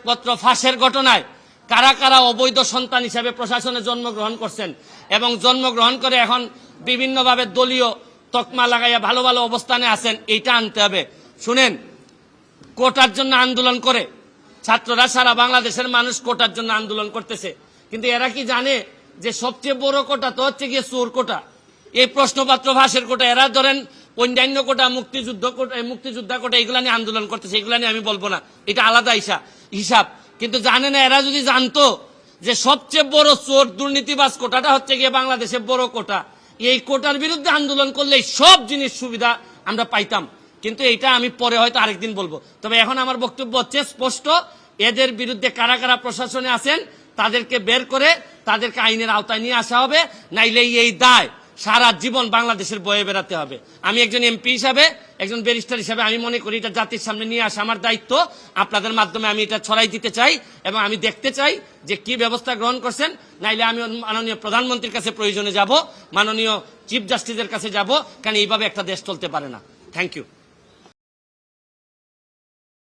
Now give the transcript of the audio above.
পত্র ফাঁসের ঘটনায় কারা কারা অবৈধ সন্তান হিসেবে প্রশাসনে জন্মগ্রহণ করছেন এবং জন্মগ্রহণ করে এখন বিভিন্নভাবে দলীয় তকমা লাগাইয়া ভালো ভালো অবস্থানে আছেন, এইটা আনতে হবে। শুনেন, কোটার জন্য আন্দোলন করে ছাত্ররা, সারা বাংলাদেশের মানুষ কোটার জন্য আন্দোলন করতেছে, কিন্তু এরা কি জানে যে সবচেয়ে বড় কোটা তো হচ্ছে গিয়ে চোর কোটা, এই প্রশ্নপত্র ফাঁসের কোটা। এরা ধরেন অন্যান্য কোটা, মুক্তিযোদ্ধা কোটা, এগুলা নিয়ে আন্দোলন করতেছে, এগুলা নিয়ে আমি বলবো না, এটা আলাদা হিসাব। কিন্তু জানে না, এরা যদি জানতো যে সবচেয়ে বড় চোর দুর্নীতিবাজ কোটাটা হচ্ছে গিয়ে বাংলাদেশের বড় কোটা, এই কোটার বিরুদ্ধে আন্দোলন করলে সব জিনিস সুবিধা আমরা পাইতাম। কিন্তু এটা আমি পরে হয়তো আরেকদিন বলবো। তবে এখন আমার বক্তব্য হচ্ছে স্পষ্ট, এদের বিরুদ্ধে কারা কারা প্রশাসনে আছেন তাদেরকে বের করে তাদেরকে আইনের আওতায় নিয়ে আসা হবে, নাইলে এই দায় সারা জীবন বাংলাদেশের বয়ে বেড়াতে হবে। আমি একজন এমপি হিসাবে, একজন ব্যারিস্টার হিসাবে আমি মনে করি এটা জাতির সামনে নিয়ে আসা আমার দায়িত্ব। আপনাদের মাধ্যমে আমি এটা ছড়াই দিতে চাই এবং আমি দেখতে চাই যে কি ব্যবস্থা গ্রহণ করছেন। নাইলে আমি মাননীয় প্রধানমন্ত্রীর কাছে প্রয়োজনে যাব, মাননীয় চিফ জাস্টিসের কাছে যাব, কারণ এইভাবে একটা দেশ চলতে পারে না। Thank you.